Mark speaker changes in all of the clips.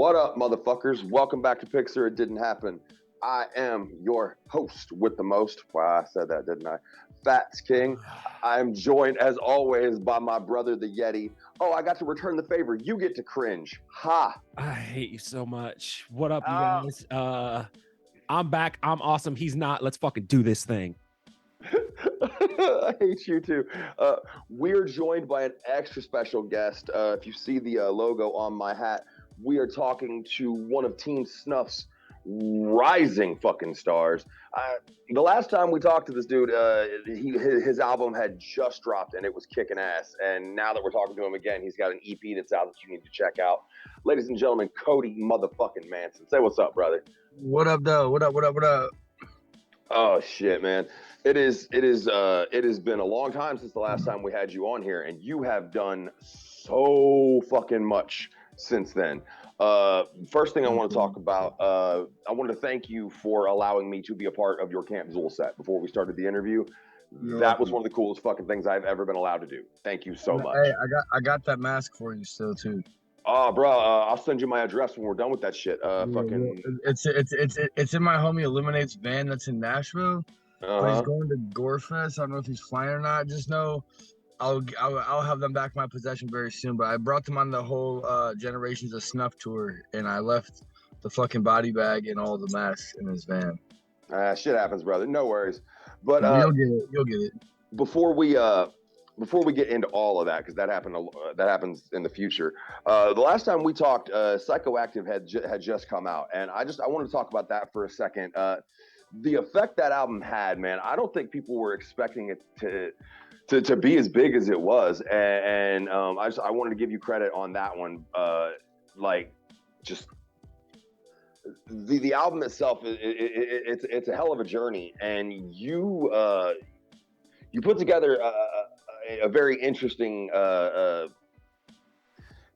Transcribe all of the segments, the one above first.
Speaker 1: What up, motherfuckers? Welcome back to Pics or It Didn't Happen. I am your host with the most. Wow, I said that, didn't I? Fats King. I am joined, as always, by my brother, the Yeti. Oh, I got to return the favor. You get to cringe. Ha!
Speaker 2: I hate you so much. What up, you guys? I'm back. I'm awesome. He's not. Let's fucking do this thing.
Speaker 1: I hate you too. We're joined by an extra special guest. If you see the logo on my hat, we are talking to one of Teen Snuff's rising fucking stars. The last time we talked to this dude, his album had just dropped and it was kicking ass. And now that we're talking to him again, he's got an EP that's out that you need to check out. Ladies and gentlemen, Cody motherfucking Manson. Say what's up, brother.
Speaker 3: What up, though? What up?
Speaker 1: Oh shit, man. It has been a long time since the last time we had you on here, and you have done so fucking much since then. First thing I want to talk about, I wanted to thank you for allowing me to be a part of your Camp Zool set before we started the interview. That was one of the coolest fucking things I've ever been allowed to do. Thank you so much.
Speaker 3: Hey, I got that mask for you still too.
Speaker 1: Oh, bro, I'll send you my address when we're done with that shit.
Speaker 3: It's in my homie Illuminate's van that's in Nashville. But he's going to Gorefest. I don't know if he's flying or not. Just know I'll have them back in my possession very soon. But I brought them on the whole Generations of Snuff tour, and I left the fucking body bag and all the masks in his van.
Speaker 1: Shit happens, brother. No worries. But
Speaker 3: you'll get it.
Speaker 1: Before we get into all of that, because that happens in the future. The last time we talked, Psychoactive had just come out, and I wanted to talk about that for a second. The effect that album had, man, I don't think people were expecting it to be as big as it was, and I wanted to give you credit on that one. Just the album itself, it's a hell of a journey, and you put together a very interesting.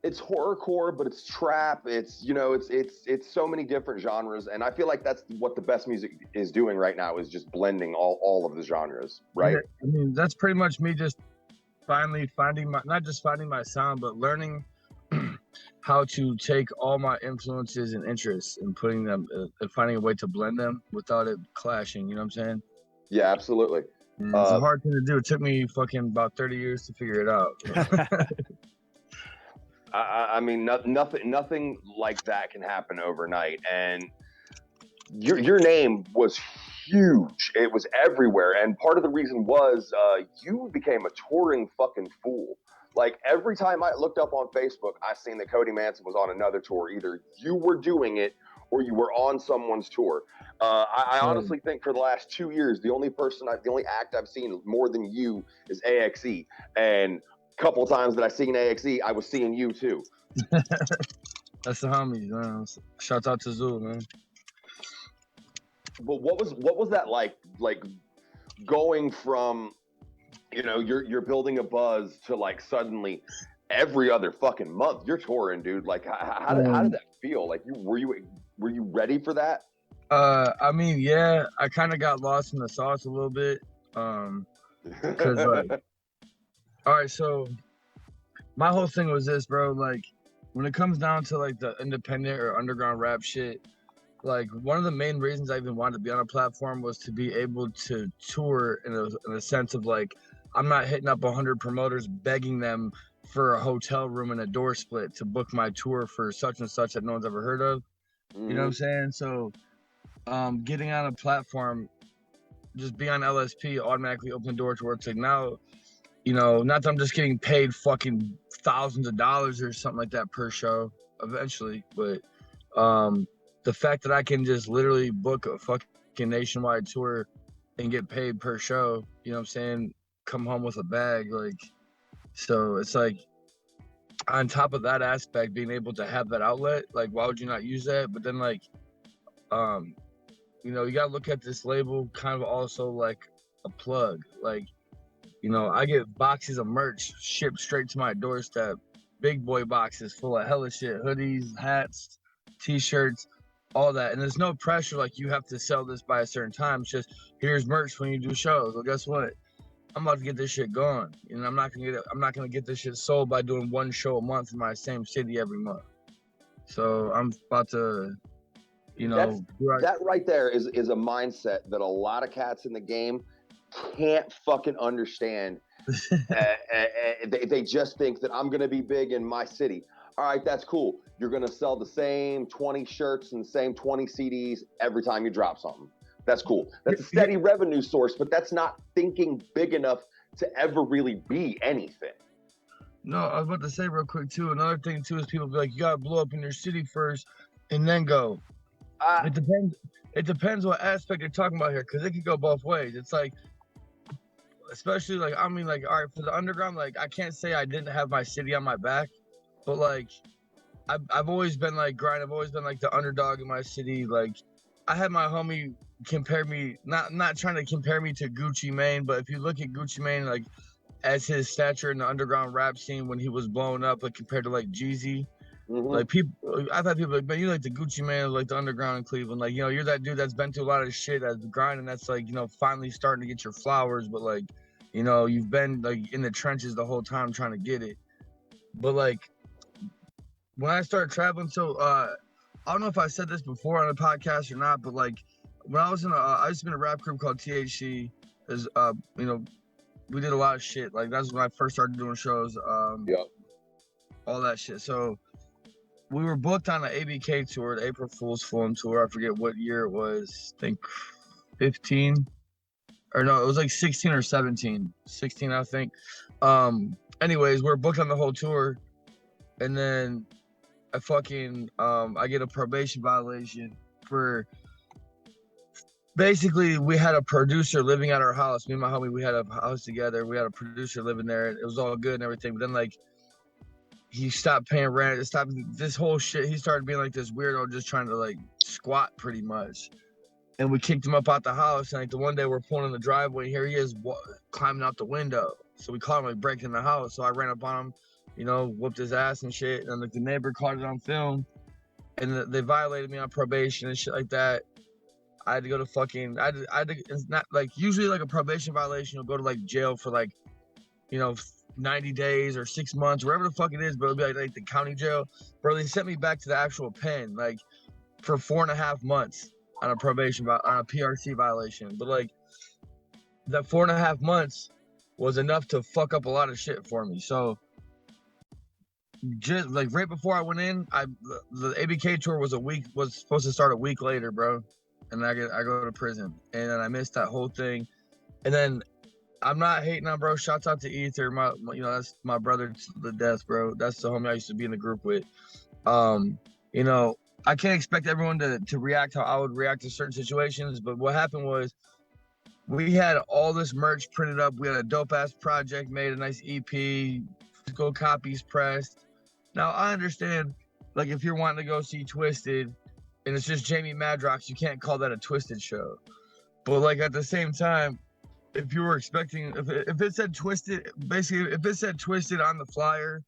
Speaker 1: It's horrorcore, but it's trap. It's so many different genres, and I feel like that's what the best music is doing right now, is just blending all of the genres, right?
Speaker 3: Yeah, I mean, that's pretty much me just finally finding not just finding my sound, but learning how to take all my influences and interests and putting them and finding a way to blend them without it clashing. You know what I'm saying?
Speaker 1: Yeah, absolutely.
Speaker 3: It's a hard thing to do. It took me fucking about 30 years to figure it out.
Speaker 1: I mean, nothing like that can happen overnight. And your name was huge. It was everywhere. And part of the reason was you became a touring fucking fool. Like, every time I looked up on Facebook, I seen that Cody Manson was on another tour. Either you were doing it or you were on someone's tour. I honestly think for the last 2 years, the only act I've seen more than you is AXE. And couple of times that I seen AXE, I was seeing you too.
Speaker 3: That's the homies, man. Shout out to Zool, man.
Speaker 1: But what was that like going from, you're building a buzz to like suddenly every other fucking month you're touring, dude? Like, how did that feel? Like, were you ready for that?
Speaker 3: I mean, yeah, I kind of got lost in the sauce a little bit, because like. All right, so my whole thing was this, bro. Like, when it comes down to like the independent or underground rap shit, like, one of the main reasons I even wanted to be on a platform was to be able to tour in a sense of like, I'm not hitting up 100 promoters begging them for a hotel room and a door split to book my tour for such and such that no one's ever heard of. You know what I'm saying? So, getting on a platform, just be on LSP automatically open the door to where it's like now. Not that I'm just getting paid fucking thousands of dollars or something like that per show eventually, but the fact that I can just literally book a fucking nationwide tour and get paid per show, you know what I'm saying? Come home with a bag, like, so it's like, on top of that aspect, being able to have that outlet, like, why would you not use that? But then, like, you gotta look at this label kind of also like a plug, like, I get boxes of merch shipped straight to my doorstep, big boy boxes full of hella shit, hoodies, hats, t-shirts, all that. And there's no pressure like you have to sell this by a certain time. It's just, here's merch when you do shows. Well, guess what? I'm about to get this shit going. I'm not gonna get this shit sold by doing one show a month in my same city every month. So I'm about to,
Speaker 1: That's that right there is a mindset that a lot of cats in the game can't fucking understand. They just think that I'm gonna be big in my city. All right, that's cool. You're gonna sell the same 20 shirts and the same 20 CDs every time you drop something. That's cool. That's a steady revenue source, but that's not thinking big enough to ever really be anything.
Speaker 3: No, I was about to say real quick too. Another thing too is people be like, you gotta blow up in your city first, and then go. It depends. It depends what aspect you're talking about here, because it could go both ways. It's like, especially like, I mean, like, all right, for the underground, like, I can't say I didn't have my city on my back, but like, I've always been like grind. I've always been like the underdog in my city. Like, I had my homie compare me, not trying to compare me to Gucci Mane, but if you look at Gucci Mane, like, as his stature in the underground rap scene when he was blowing up, like compared to like Jeezy. Like people, I've had people like, man, you like the Gucci Man, like the underground in Cleveland. Like, you're that dude that's been through a lot of shit, that's grinding, that's like, finally starting to get your flowers. But like, you've been like in the trenches the whole time trying to get it. But like, when I started traveling, so I don't know if I said this before on the podcast or not, but like when I was I used to be in a rap group called THC. Is we did a lot of shit. Like that's when I first started doing shows. All that shit. So we were booked on an ABK tour, the April Fool's Film tour. I forget what year it was. I think 15. Or no, it was like 16 or 17. 16, I think. Anyways, we're booked on the whole tour. And then I get a probation violation for basically we had a producer living at our house. Me and my homie, we had a house together. We had a producer living there. It was all good and everything. But then like he stopped paying rent. It stopped this whole shit. He started being like this weirdo, just trying to like squat pretty much. And we kicked him up out the house. And like the one day we're pulling in the driveway, here he is climbing out the window. So we caught him like breaking the house. So I ran up on him, whooped his ass and shit. And like the neighbor caught it on film, and they violated me on probation and shit like that. I had to go to fucking. It's not like usually like a probation violation. You'll go to like jail for like, 90 days or 6 months, wherever the fuck it is, but it'll be like the county jail. Bro, they sent me back to the actual pen, like for 4.5 months on a probation, on a PRC violation. But like that 4.5 months was enough to fuck up a lot of shit for me. So just like right before I went in, the ABK tour was supposed to start a week later, bro. And I go to prison, and then I missed that whole thing. And then I'm not hating on bro. Shouts out to Ether, that's my brother to the death, bro. That's the homie I used to be in the group with. I can't expect everyone to react how I would react to certain situations, but what happened was we had all this merch printed up. We had a dope ass project made, a nice EP, physical copies pressed. Now I understand, like if you're wanting to go see Twisted, and it's just Jamie Madrox, you can't call that a Twisted show. But like at the same time, if you were expecting, if it said Twisted, basically, if it said Twisted on the flyer,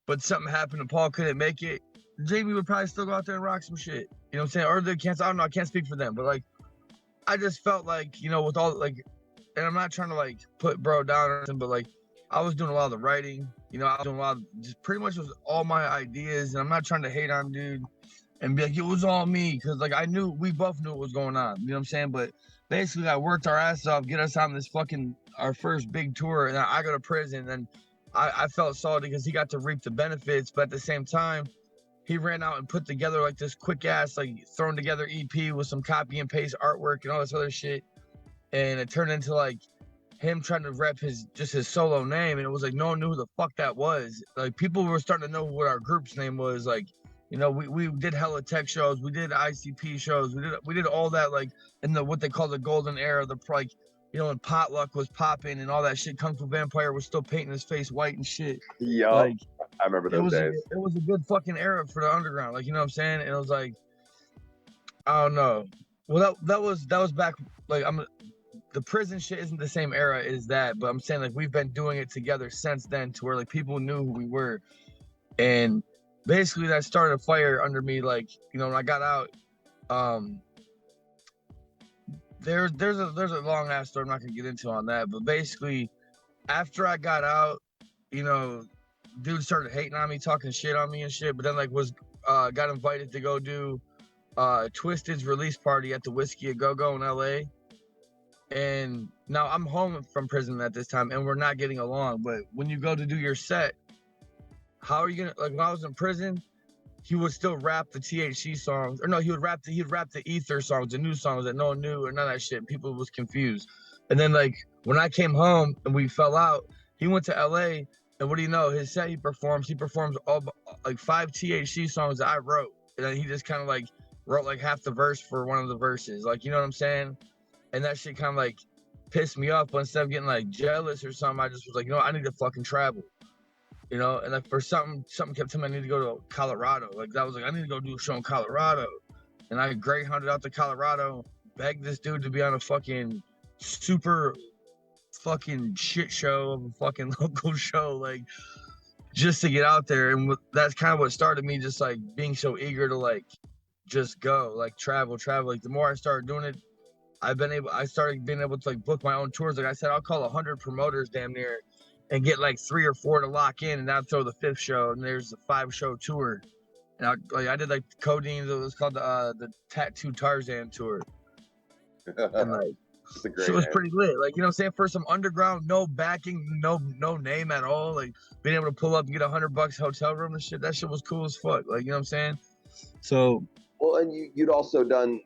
Speaker 3: but something happened and Paul couldn't make it, Jamie would probably still go out there and rock some shit. You know what I'm saying? Or they can't, I don't know, I can't speak for them, but like, I just felt like, with all like, and I'm not trying to like put bro down or anything, but like, I was doing a lot of the writing, I was doing a lot of, just pretty much was all my ideas, and I'm not trying to hate on dude and be like, it was all me, because like we both knew what was going on, you know what I'm saying? But basically I worked our asses off, get us on this our first big tour, and I go to prison, and I felt salty because he got to reap the benefits, but at the same time, he ran out and put together like this quick ass, like thrown together EP with some copy and paste artwork and all this other shit. And it turned into like him trying to rep his solo name. And it was like, no one knew who the fuck that was. Like people were starting to know what our group's name was. Like, we did hella tech shows. We did ICP shows. We did all that, like in what they call the golden era, when Potluck was popping and all that shit. Kung Fu Vampire was still painting his face white and shit.
Speaker 1: Yeah.
Speaker 3: Like,
Speaker 1: I remember those days.
Speaker 3: It was a good fucking era for the underground. Like, you know what I'm saying? And it was like, I don't know. Well, that was back, like, the prison shit isn't the same era as that, but I'm saying like we've been doing it together since then to where like people knew who we were. And basically that started a fire under me. Like, when I got out, there's a long ass story I'm not gonna get into on that, but basically after I got out, dude started hating on me, talking shit on me and shit, but then like was got invited to go do Twisted's release party at the Whiskey A Go Go in LA. And now I'm home from prison at this time, and we're not getting along. But when you go to do your set, how are you gonna, like, when I was in prison, he would still rap the THC songs, or no, he'd rap the Ether songs, the new songs that no one knew or none of that shit. People was confused. And then like when I came home and we fell out, he went to LA, and what do you know? His set he performs all like 5 THC songs that I wrote, and then he just kind of like wrote like half the verse for one of the verses, like, you know what I'm saying? And that shit kind of like pissed me off. But instead of getting like jealous or something, I just was like, you know, I need to fucking travel. You know, and like for something kept telling me I need to go to Colorado. Like that was like, I need to go do a show in Colorado. And I greyhounded out to Colorado, begged this dude to be on a fucking super fucking shit show of a fucking local show, like just to get out there. And that's kind of what started me just like being so eager to like just go, like travel. Like the more I started doing it, I started being able to like book my own tours. Like I said, I'll call 100 promoters damn near and get like 3 or 4 to lock in, and I'd throw the 5th show, and there's a 5-show tour. And I did like Cody, it was called the Tattoo Tarzan tour. And like it was pretty lit. Like, you know what I'm saying? For some underground, no backing, no name at all. Like being able to pull up and get $100 hotel room and shit, that shit was cool as fuck. Like, you know what I'm saying? So
Speaker 1: well, and you'd also done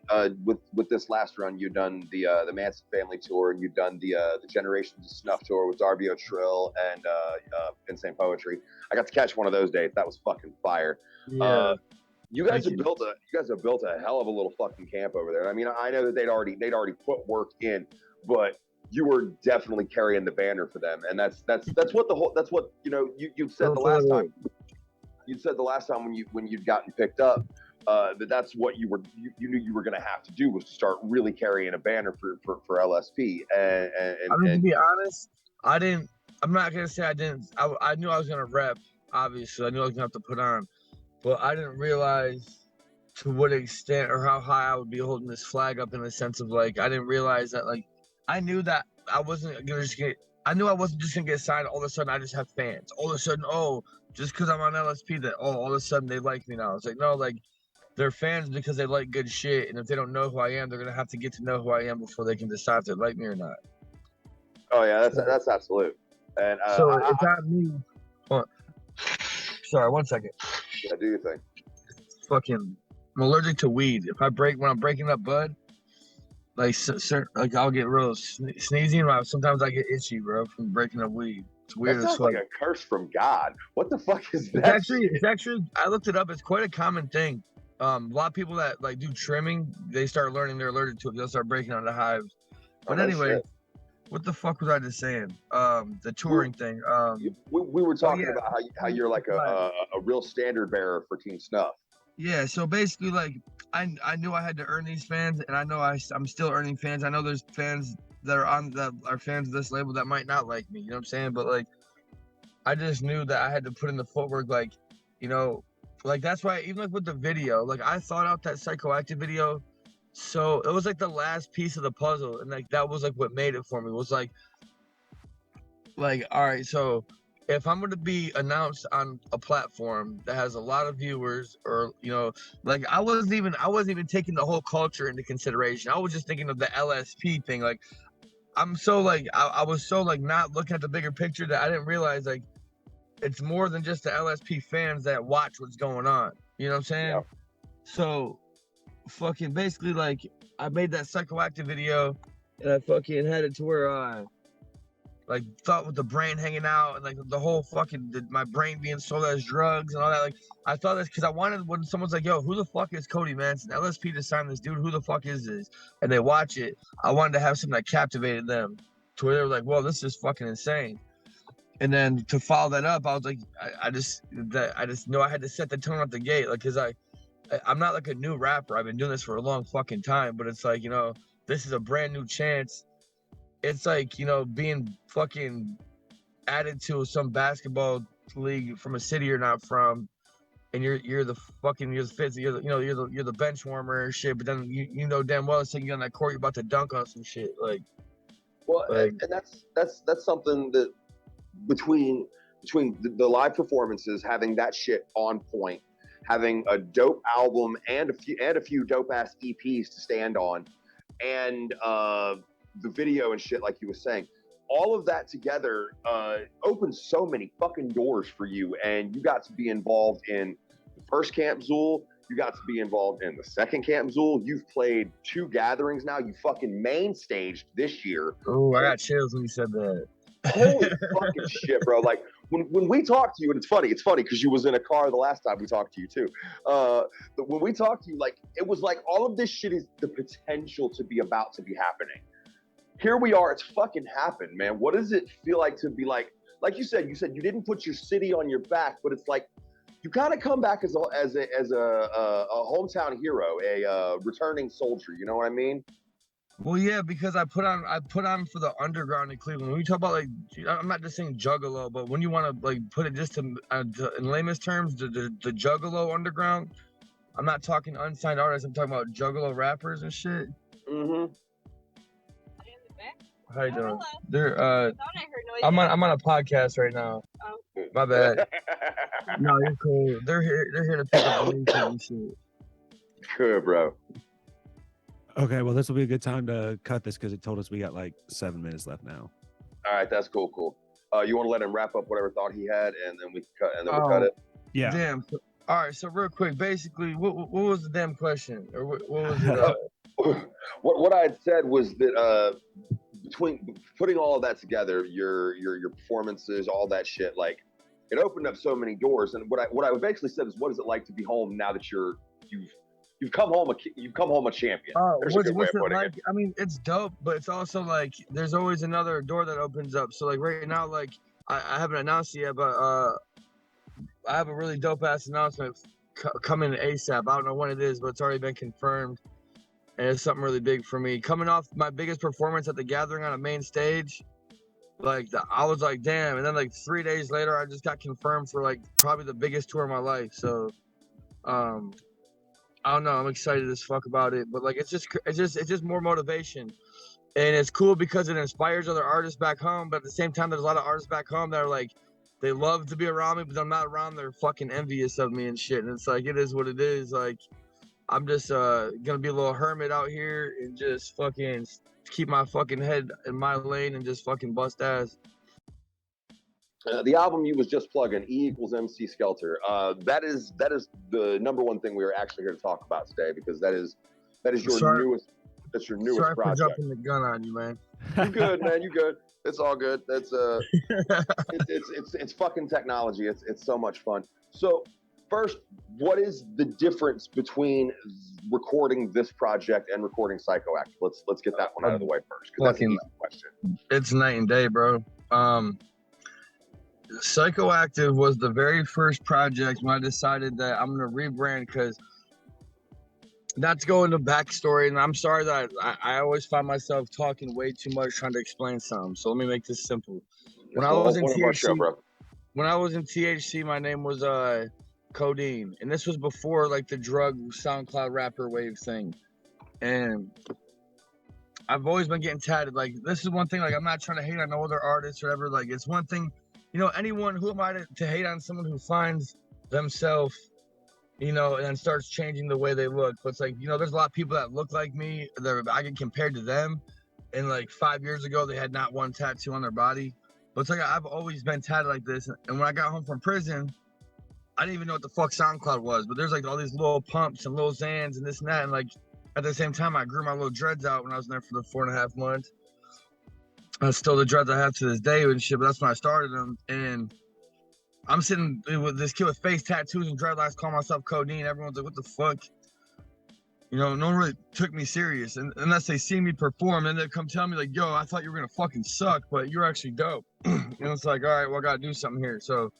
Speaker 1: with this last run, you'd done the Manson family tour, and you'd done the Generations of Snuff tour with Darby O'Trill and Insane Poetry. I got to catch one of those dates. That was fucking fire.
Speaker 3: yeah.
Speaker 1: You guys have built a hell of a little fucking camp over there. I mean, I know that they'd already put work in, but you were definitely carrying the banner for them, and that's what you know you said the last time. You said the last time when you'd gotten picked up. That's what you knew you were going to have to do, was to start really carrying a banner for LSP. And
Speaker 3: I mean, to be honest, I'm not gonna say I didn't. I knew I was gonna rep. Obviously, I knew I was gonna have to put on, but I didn't realize to what extent or how high I would be holding this flag up, in the sense of like, I didn't realize that, like, I knew that I wasn't gonna just get. I knew I wasn't just gonna get signed. All of a sudden, I just have fans. All of a sudden, oh, just because I'm on LSP, that all of a sudden they like me now. It's like, no, like, they're fans because they like good shit, and if they don't know who I am, they're gonna have to get to know who I am before they can decide if they like me or not.
Speaker 1: Oh yeah, that's absolute. And
Speaker 3: so it's not me. Sorry, 1 second.
Speaker 1: Yeah, do your thing.
Speaker 3: Fucking, I'm allergic to weed. When I'm breaking up bud, like like I'll get real sneezing. Sometimes I get itchy, bro, from breaking up weed. It's weird.
Speaker 1: That sounds like a curse from God. What the fuck is that?
Speaker 3: It's actually. I looked it up. It's quite a common thing. A lot of people that like do trimming, they start learning they're allergic to it. They'll start breaking out of hives. But anyway, what the fuck was I just saying? The touring thing.
Speaker 1: We were talking about how you're like a real standard bearer for Team Snuff.
Speaker 3: Yeah, so basically, like, I knew I had to earn these fans, and I know I'm still earning fans. I know there's fans that are fans of this label that might not like me, you know what I'm saying? But like, I just knew that I had to put in the footwork, like, you know, like that's why even like with the video, like I thought out that Psychoactive video, so it was like the last piece of the puzzle, and like that was like what made it for me. Was like all right, so if I'm going to be announced on a platform that has a lot of viewers, or, you know, like I wasn't even taking the whole culture into consideration. I was just thinking of the LSP thing. Like, I'm so like, I was so like not looking at the bigger picture that I didn't realize like it's more than just the LSP fans that watch what's going on. You know what I'm saying? Yeah. So fucking basically, like, I made that Psychoactive video, and I fucking had it to where like thought with the brain hanging out, and like the whole fucking my brain being sold as drugs and all that. Like, I thought this because I wanted, when someone's like, yo, who the fuck is Cody Manson? LSP just signed this dude, who the fuck is this? And they watch it, I wanted to have something that captivated them to where they were like, well, this is fucking insane. And then to follow that up, I was like, I just know I had to set the tone at the gate, like, because I'm not like a new rapper. I've been doing this for a long fucking time, but it's like, you know, this is a brand new chance. It's like, you know, being fucking added to some basketball league from a city you're not from, and you're the fifth, you're the bench warmer and shit. But then you know damn well it's like you're on that court, you're about to dunk on some shit. Like,
Speaker 1: well, and that's something that between the live performances, having that shit on point, having a dope album and a few dope ass EPs to stand on, and the video and shit, like you were saying. All of that together opened so many fucking doors for you, and you got to be involved in the first Camp Zool. You got to be involved in the second Camp Zool. You've played 2 gatherings now. You fucking main staged this year.
Speaker 3: Oh, I got chills when you said that.
Speaker 1: Holy fucking shit, bro! Like when we talked to you, and it's funny because you was in a car the last time we talked to you too. But when we talked to you, like it was like all of this shit is the potential to be about to be happening. Here we are, it's fucking happened, man. What does it feel like to be like you said you didn't put your city on your back, but it's like you kind of come back as a hometown hero, a returning soldier. You know what I mean?
Speaker 3: Well, yeah, because I put on for the underground in Cleveland. When we talk about like, I'm not just saying juggalo, but when you want to like put it just to in layman's terms, the juggalo underground. I'm not talking unsigned artists. I'm talking about juggalo rappers and shit.
Speaker 1: Mm-hmm.
Speaker 3: How you doing?
Speaker 4: Hello.
Speaker 3: They're
Speaker 4: I thought I heard noises.
Speaker 3: I'm on a podcast right now.
Speaker 4: Oh.
Speaker 3: My bad. No, you're cool. They're here to pick up the music and shit.
Speaker 1: Good, bro.
Speaker 2: Okay, well, this will be a good time to cut this because it told us we got like 7 minutes left now.
Speaker 1: All right, that's cool. You want to let him wrap up whatever thought he had, and then we cut, and then we'll cut it.
Speaker 2: Yeah.
Speaker 3: Damn. All right. So real quick, basically, what was the damn question, or what was it?
Speaker 1: What I had said was that between putting all of that together, your performances, all that shit, like it opened up so many doors. And what I basically said is, what is it like to be home now that you've come home a champion?
Speaker 3: Oh, what's it like?
Speaker 1: It.
Speaker 3: I mean, it's dope, but it's also like there's always another door that opens up. So like right now, like I haven't announced it yet, but I have a really dope ass announcement coming ASAP. I don't know when it is, but it's already been confirmed. And it's something really big for me. Coming off my biggest performance at the Gathering on a main stage, like I was like, damn. And then like 3 days later, I just got confirmed for like probably the biggest tour of my life. So, I don't know. I'm excited as fuck about it. But like, it's just more motivation, and it's cool because it inspires other artists back home. But at the same time, there's a lot of artists back home that are like, they love to be around me, but I'm not around. They're fucking envious of me and shit. And it's like, it is what it is. Like, I'm just gonna be a little hermit out here and just fucking keep my fucking head in my lane and just fucking bust ass.
Speaker 1: The album you was just plugging, E=MC Skelter. That is the number one thing we are actually here to talk about today, because that is your newest. That's your newest
Speaker 3: Sorry
Speaker 1: project.
Speaker 3: for jumping the gun on you, man.
Speaker 1: You good, man? You good? It's all good. That's it's fucking technology. It's so much fun. So first, what is the difference between recording this project and recording Psychoactive? Let's get that one out of the way first, because that's an easy question.
Speaker 3: It's night and day, bro. Psychoactive was the very first project when I decided that I'm gonna rebrand, because not to go into backstory, and I'm sorry that I always find myself talking way too much trying to explain something. So let me make this simple. When I was in THC, my name was Cody, and this was before like the drug SoundCloud rapper wave thing. And I've always been getting tatted. Like, this is one thing, like, I'm not trying to hate on no other artists or whatever. Like, it's one thing, you know, anyone, who am I to hate on someone who finds themselves, you know, and then starts changing the way they look. But it's like, you know, there's a lot of people that look like me that I get compared to them. And like 5 years ago, they had not one tattoo on their body. But it's like, I've always been tatted like this. And when I got home from prison, I didn't even know what the fuck SoundCloud was. But there's like all these little pumps and little Zans and this and that. And like, at the same time, I grew my little dreads out when I was in there for the 4.5 months. That's still the dreads I have to this day and shit, but that's when I started them. And I'm sitting with this kid with face tattoos and dreadlocks, calling myself Cody, and everyone's like, what the fuck? You know, no one really took me serious. And unless they see me perform, and they come tell me like, yo, I thought you were gonna fucking suck, but you're actually dope. And it's like, all right, well, I gotta do something here. So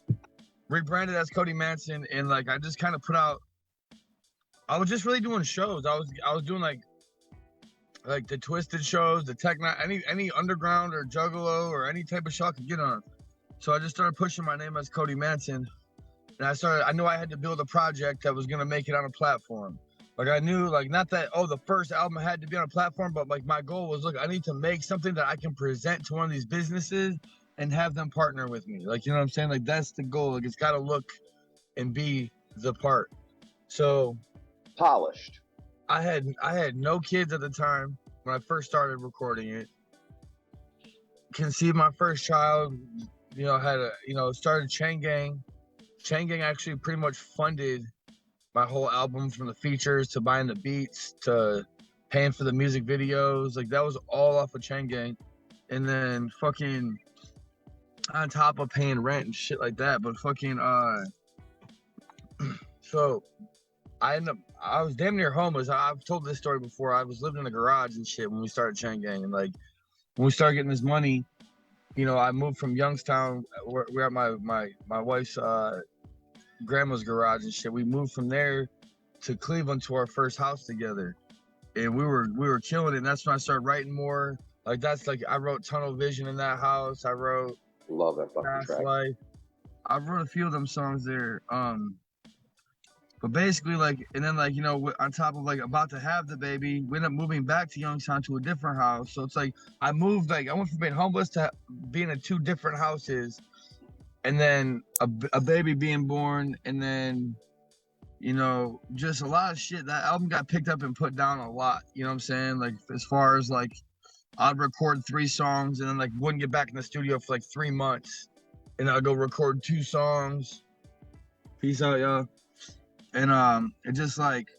Speaker 3: rebranded as Cody Manson, and like I just kind of put out, I was just really doing shows. I was doing like the Twisted shows, the techno, any underground or juggalo or any type of show I could get on. So I just started pushing my name as Cody Manson, and I knew I had to build a project that was gonna make it on a platform. Like, I knew, like, not that, oh, the first album had to be on a platform, but like my goal was, look, I need to make something that I can present to one of these businesses and have them partner with me. Like, you know what I'm saying? Like, that's the goal. Like, it's gotta look and be the part. So
Speaker 1: Polished.
Speaker 3: I had no kids at the time when I first started recording it. Conceived my first child, had started Chain Gang. Chain Gang actually pretty much funded my whole album, from the features to buying the beats to paying for the music videos. Like, that was all off of Chain Gang. And then fucking on top of paying rent and shit like that. But fucking so I was damn near homeless. I've told this story before. I was living in a garage and shit when we started Chain Gang, and like when we started getting this money, I moved from Youngstown. We're at my wife's grandma's garage and shit. We moved from there to Cleveland to our first house together, and we were killing it. And that's when I started writing more. Like, that's like, I wrote Tunnel Vision in that house. I wrote
Speaker 1: Love that fucking
Speaker 3: Past
Speaker 1: track.
Speaker 3: Life. I wrote a few of them songs there. But basically, like, and then, like, on top of like about to have the baby, we ended up moving back to Youngstown to a different house. So it's like I moved, like, I went from being homeless to being in 2 different houses, and then a baby being born, and then just a lot of shit. That album got picked up and put down a lot. You know what I'm saying? Like, as far as like, I'd record 3 songs and then like wouldn't get back in the studio for like 3 months, and I'd go record 2 songs. Peace out, y'all. And it just, like,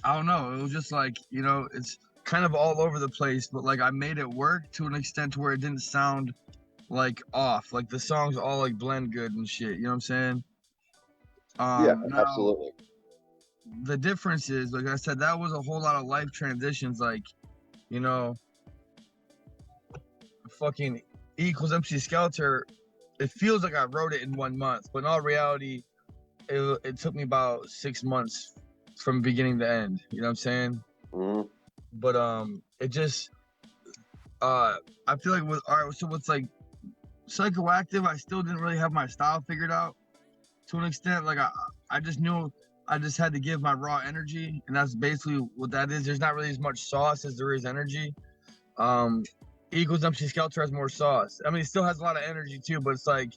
Speaker 3: I don't know, it was just like, it's kind of all over the place, but like I made it work to an extent to where it didn't sound like off. Like, the songs all like blend good and shit, you know what I'm saying?
Speaker 1: Yeah,
Speaker 3: Now,
Speaker 1: absolutely.
Speaker 3: the difference is, like I said, that was a whole lot of life transitions. Like, fucking E equals MC Skeletor, it feels like I wrote it in 1 month, but in all reality, it took me about 6 months from beginning to end. You know what I'm saying?
Speaker 1: Mm-hmm.
Speaker 3: But it just I feel like with art, so with like Psychoactive, I still didn't really have my style figured out to an extent. Like, I just knew I just had to give my raw energy, and that's basically what that is. There's not really as much sauce as there is energy. Equals MC Skeletor has more sauce. I mean, it still has a lot of energy too, but it's like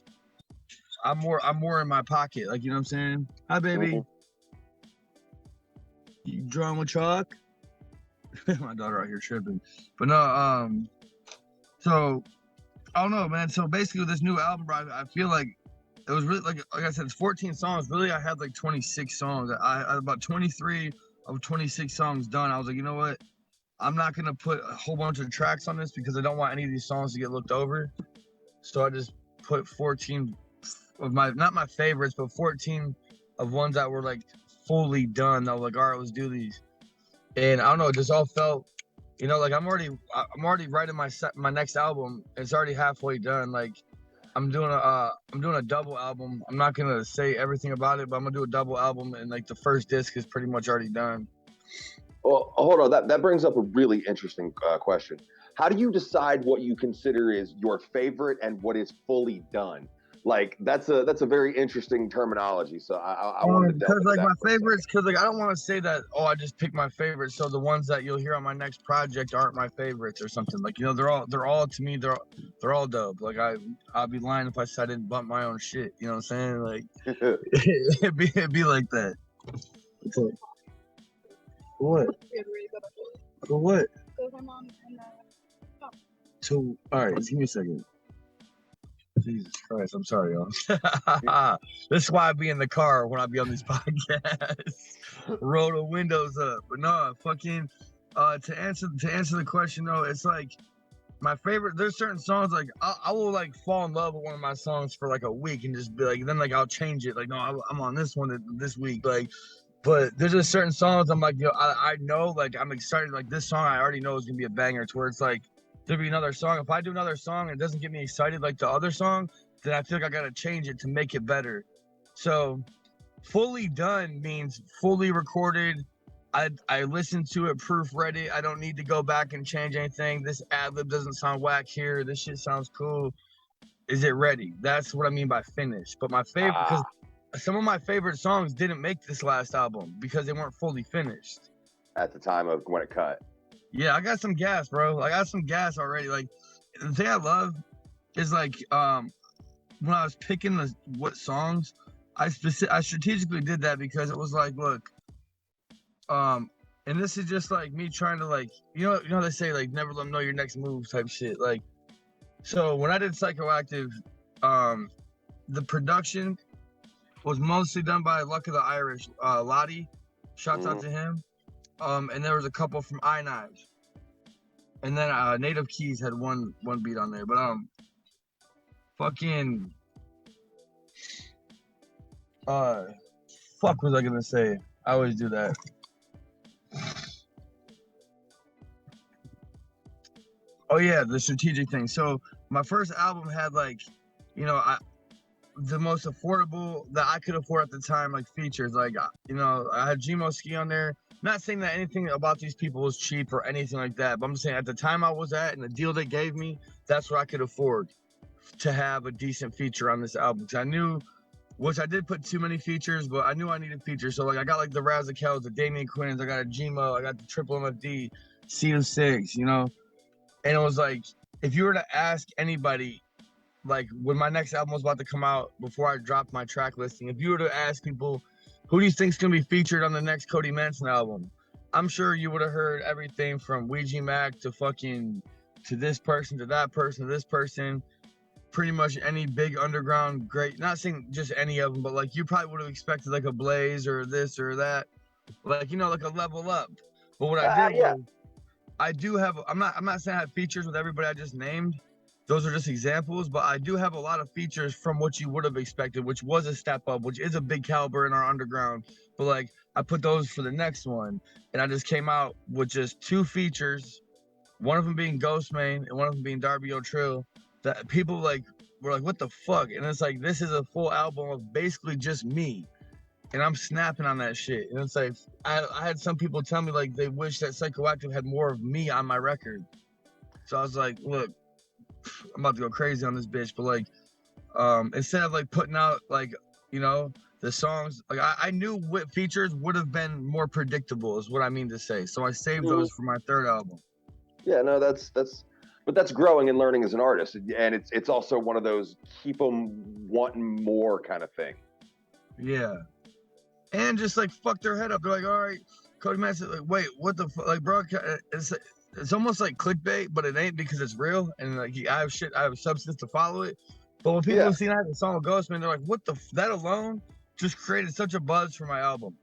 Speaker 3: I'm more in my pocket. Like, you know what I'm saying? Hi, baby.
Speaker 1: Mm-hmm.
Speaker 3: You drawing with chalk? My daughter out here tripping. But no, so I don't know, man. So basically, with this new album, bro, I feel like it was really, like I said, it's 14 songs. Really, I had like 26 songs. I about 23 of 26 songs done. I was like, you know what? I'm not gonna put a whole bunch of tracks on this because I don't want any of these songs to get looked over. So I just put 14 of not my favorites, but 14 of ones that were like fully done. I was like, all right, let's do these. And I don't know, it just all felt, like I'm already writing my next album. It's already halfway done. Like, I'm doing a double album. I'm not gonna say everything about it, but I'm gonna do a double album, and like the first disc is pretty much already done.
Speaker 1: Well, hold on. That brings up a really interesting question. How do you decide what you consider is your favorite and what is fully done? Like, that's a very interesting terminology. So I wanted to delve
Speaker 3: Because
Speaker 1: into
Speaker 3: like
Speaker 1: that
Speaker 3: my
Speaker 1: for a second.
Speaker 3: favorites, because like I don't want to say that, oh, I just picked my favorites, so the ones that you'll hear on my next project aren't my favorites or something. Like, they're all to me, they're all dope. Like, I'd be lying if I said I didn't bump my own shit. You know what I'm saying? Like, it'd be like that. For what? For what? So, all right, give me a second. Jesus Christ, I'm sorry, y'all. This is why I be in the car when I be on these podcasts. Roll the windows up. But no, fucking to answer the question though, it's like my favorite, there's certain songs like I will like fall in love with one of my songs for like a week and just be like, then like I'll change it. Like, no, I'm on this one this week. Like, but there's just certain songs I'm like, I know, like I'm excited. Like, this song I already know is gonna be a banger. To where it's like, there'll be another song. If I do another song and it doesn't get me excited like the other song, then I feel like I gotta change it to make it better. So fully done means fully recorded. I listened to it, proofread it. I don't need to go back and change anything. This ad lib doesn't sound whack here. This shit sounds cool. Is it ready? That's what I mean by finished. But my favorite, because some of my favorite songs didn't make this last album because they weren't fully finished
Speaker 1: at the time of when it cut.
Speaker 3: Yeah, I got some gas, bro. I got some gas already. Like, the thing I love is like when I was picking what songs, I strategically did that because it was like, look, and this is just like me trying to like, you know, they say like never let them know your next move type shit. Like, so when I did Psychoactive, the production was mostly done by Luck of the Irish, Lottie. Shouts out to him. And there was a couple from I Knives, and then Native Keys had one beat on there. But fucking fuck was I gonna say? I always do that. Oh yeah, the strategic thing. So my first album had like, you know, the most affordable that I could afford at the time, like features. Like, you know, I had Gmo Ski on there. Not saying that anything about these people was cheap or anything like that, but I'm saying at the time I was at and the deal they gave me, that's what I could afford to have a decent feature on this album. Cause I knew, which I did put too many features, but I knew I needed features. So like I got like the Razakels, the Damian Quinns, I got a Gmo, I got the Triple MFD, C6, you know. And it was like, if you were to ask anybody, like when my next album was about to come out, before I dropped my track listing, if you were to ask people, who do you think's gonna be featured on the next Cody Manson album? I'm sure you would have heard everything from Ouija Mac to fucking to this person, to that person, to this person. Pretty much any big underground great, not saying just any of them, but like you probably would have expected like a Blaze or this or that, like, you know, like a level up. But what I did
Speaker 1: Yeah.
Speaker 3: was I do have, I'm not saying I have features with everybody I just named. Those are just examples, but I do have a lot of features from what you would have expected, which was a step up, which is a big caliber in our underground. But like I put those for the next one, and I just came out with just 2 features, one of them being Ghostman and one of them being Darby O'Trill. That people like were like, what the fuck? And it's like, this is a full album of basically just me. And I'm snapping on that shit. And it's like, I had some people tell me like they wish that Psychoactive had more of me on my record. So I was like, look, I'm about to go crazy on this bitch. But like, instead of like putting out like, you know, the songs, like I knew what features would have been more predictable is what I mean to say. So I saved those for my third album.
Speaker 1: Yeah, no, but that's growing and learning as an artist, and it's also one of those keep them wanting more kind of thing.
Speaker 3: Yeah. And just like fuck their head up. They're like, all right, Cody Manson, like, wait, what the fuck? Like, bro, it's almost like clickbait, but it ain't because it's real. And like, I have substance to follow it. But when people have seen I had a song with Ghostman, they're like, what the, that alone just created such a buzz for my album.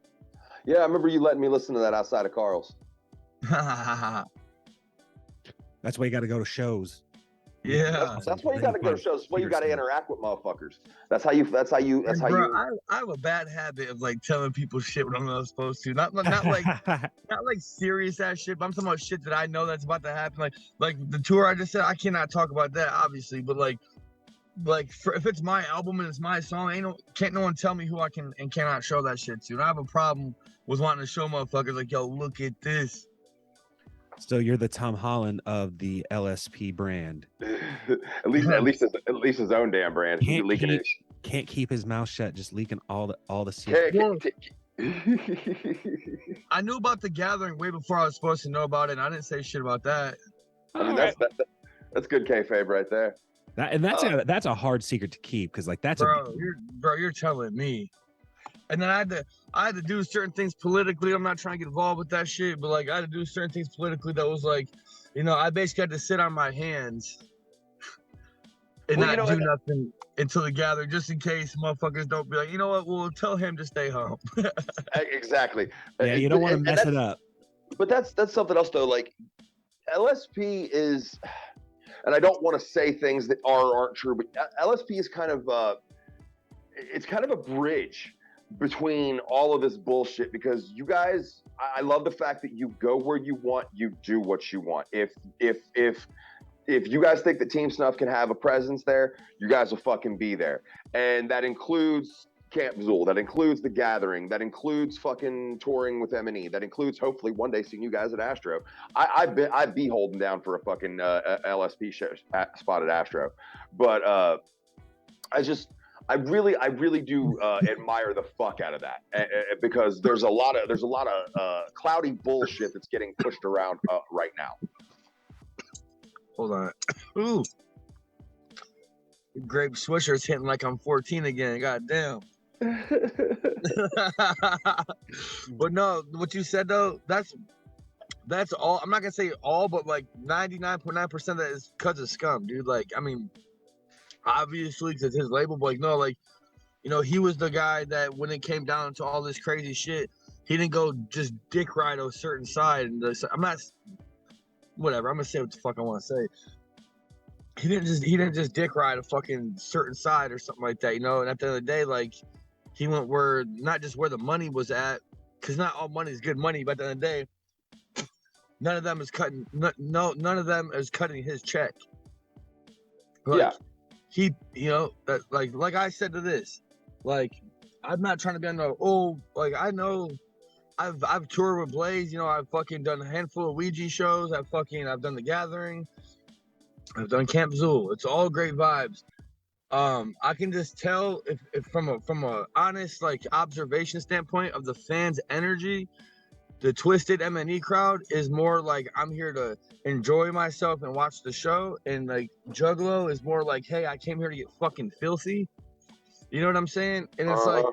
Speaker 1: Yeah, I remember you letting me listen to that outside of Carl's.
Speaker 2: That's why you got to go to shows.
Speaker 3: Yeah,
Speaker 1: that's why you got to go to shows. That's why you got to interact with motherfuckers. That's how you.
Speaker 3: I have a bad habit of like telling people shit when I'm not supposed to. Not like serious ass shit, but I'm talking about shit that I know that's about to happen. Like the tour I just said, I cannot talk about that obviously, but like if it's my album and it's my song, can't no one tell me who I can and cannot show that shit to. And I have a problem with wanting to show motherfuckers like, yo, look at this.
Speaker 2: So you're the Tom Holland of the LSP brand.
Speaker 1: at least his own damn brand.
Speaker 2: Can't keep his mouth shut, just leaking all the secrets.
Speaker 3: I knew about the gathering way before I was supposed to know about it, and I didn't say shit about that.
Speaker 1: I mean, that's good kayfabe right there.
Speaker 2: That's a hard secret to keep because like that's
Speaker 3: you're telling me. And then I had to do certain things politically. I'm not trying to get involved with that shit, but like I had to do certain things politically that was like, you know, I basically had to sit on my hands and not do nothing until the gathering, just in case motherfuckers don't be like, you know what, we'll tell him to stay home.
Speaker 1: Exactly.
Speaker 2: Yeah, you don't want to mess it up.
Speaker 1: But that's something else though. Like LSP is, and I don't want to say things that aren't true, but LSP is kind of it's kind of a bridge between all of this bullshit, because you guys, I love the fact that you go where you want, you do what you want. If you guys think that Team Snuff can have a presence there, you guys will fucking be there. And that includes Camp Zool, that includes The Gathering, that includes fucking touring with M&E, that includes hopefully one day seeing you guys at Astro. I'd be holding down for a fucking LSP spot at Astro. But I really do admire the fuck out of that, because there's a lot of cloudy bullshit that's getting pushed around right now.
Speaker 3: Hold on. Ooh. Grape Swisher's hitting like I'm 14 again. God damn. But no, what you said though, that's all. I'm not gonna say all, but like 99.9% of that is because of Scum, dude. Like, I mean, obviously because his label, but like no, like, you know, he was the guy that when it came down to all this crazy shit, he didn't go just dick ride a certain side. And I'm not, whatever. I'm gonna say what the fuck I want to say. He didn't just dick ride a fucking certain side or something like that, you know. And at the end of the day, like, he went where not just where the money was at, because not all money is good money. But at the end of the day, none of them is cutting. None of them is cutting his check. Like,
Speaker 1: Yeah.
Speaker 3: he, you know, that like I said to this, like, I'm not trying to be on the like, I know I've toured with Blaze, you know, I've fucking done a handful of Ouija shows, I've done the Gathering, I've done Camp Zool. It's all great vibes. I can just tell if from a honest like observation standpoint of the fans' energy, the Twisted MNE crowd is more like I'm here to enjoy myself and watch the show, and like Juggalo is more like, hey, I came here to get fucking filthy. You know what I'm saying? And it's like,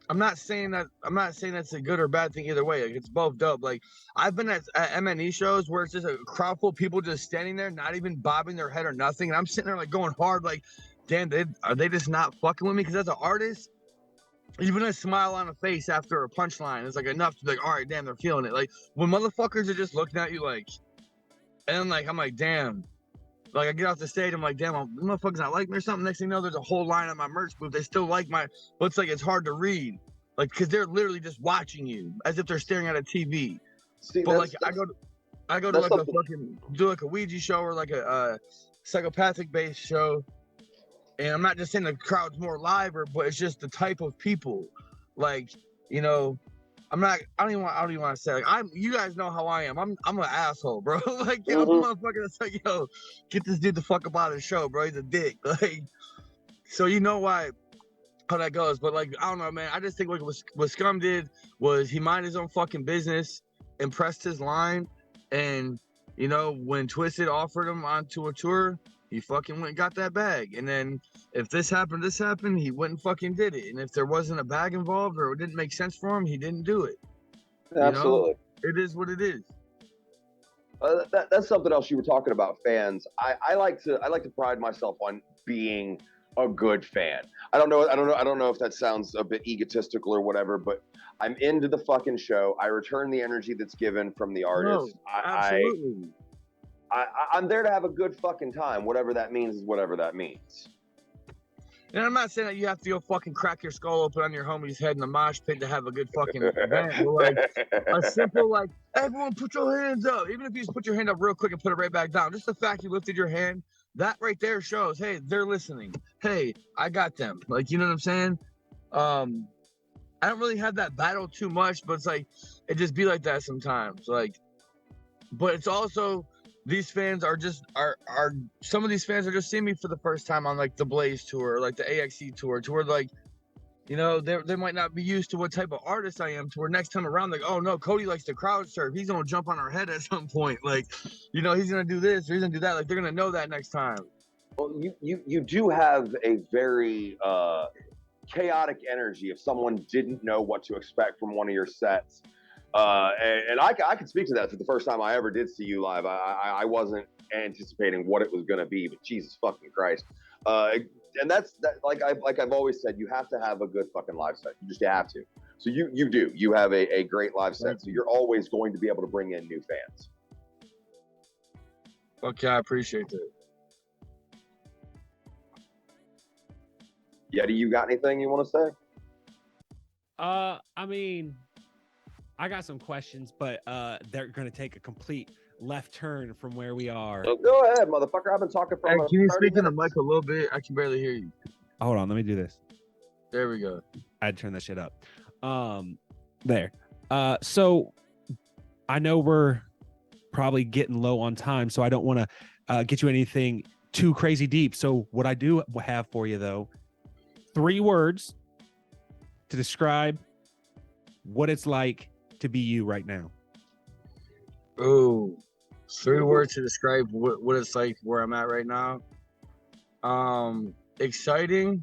Speaker 3: I'm not saying that's a good or bad thing either way. Like, it's both dope. Like, I've been at MNE shows where it's just a crowd full of people just standing there, not even bobbing their head or nothing, and I'm sitting there like going hard, like, damn, are they just not fucking with me? Because as an artist, even a smile on a face after a punchline is like enough to be like, all right, damn, they're feeling it. Like, when motherfuckers are just looking at you like, and like, I'm like, damn. Like, I get off the stage, I'm like, damn, motherfuckers not like me or something. Next thing you know, there's a whole line on my merch booth. They still like but it's like, it's hard to read. Like, because they're literally just watching you as if they're staring at a TV.
Speaker 1: See,
Speaker 3: but like, I go to like
Speaker 1: something.
Speaker 3: a fucking, do like a Ouija show or like a psychopathic based show. And I'm not just saying the crowd's more liver, but it's just the type of people. Like, you know, I don't even want to say, like, you guys know how I am. I'm an asshole, bro. Like, yo, I'm a motherfucker that's like, yo, get this dude the fuck up out of the show, bro. He's a dick. Like, so you know how that goes. But like, I don't know, man. I just think like what Scum did was he minded his own fucking business, impressed his line, and you know, when Twisted offered him onto a tour, he fucking went and got that bag. And then if this happened, he went and fucking did it. And if there wasn't a bag involved or it didn't make sense for him, he didn't do it.
Speaker 1: Absolutely.
Speaker 3: You know? It is what it is.
Speaker 1: That's something else you were talking about, fans. I like to pride myself on being a good fan. I don't know if that sounds a bit egotistical or whatever, but I'm into the fucking show. I return the energy that's given from the artist.
Speaker 3: No, absolutely.
Speaker 1: I'm there to have a good fucking time. Whatever that means is whatever that means.
Speaker 3: And I'm not saying that you have to go fucking crack your skull open on your homie's head in the mosh pit to have a good fucking event. But like a simple, like, everyone put your hands up. Even if you just put your hand up real quick and put it right back down. Just the fact you lifted your hand, that right there shows, hey, they're listening. Hey, I got them. Like, you know what I'm saying? I don't really have that battle too much, but it's like, it just be like that sometimes. Like, but it's also, these fans are some of these fans are just seeing me for the first time on like the Blaze tour, or like the AXE tour, to where like, you know, they might not be used to what type of artist I am, to where next time around, like, oh no, Cody likes to crowd surf. He's gonna jump on our head at some point. Like, you know, he's gonna do this or he's gonna do that. Like, they're gonna know that next time.
Speaker 1: Well, you do have a very chaotic energy if someone didn't know what to expect from one of your sets. And I can speak to that. For the first time I ever did see you live, I wasn't anticipating what it was going to be, but Jesus fucking Christ. And that's like I've always said, you have to have a good fucking live set. You just have to. So you have a great live set. So you're always going to be able to bring in new fans.
Speaker 3: Okay, I appreciate that.
Speaker 1: Yeti, you got anything you want to say?
Speaker 2: I mean, I got some questions, but they're gonna take a complete left turn from where we are.
Speaker 1: So go ahead, motherfucker. I've been talking for.
Speaker 3: Hey, can you speak in the mic a little bit? I can barely hear you.
Speaker 2: Hold on, let me do this.
Speaker 3: There we go.
Speaker 2: I'd turn that shit up. There. So I know we're probably getting low on time, so I don't want to get you anything too crazy deep. So what I do have for you, though, 3 words to describe what it's like to be you right now.
Speaker 3: Oh, 3 words to describe what it's like where I'm at right now. Exciting.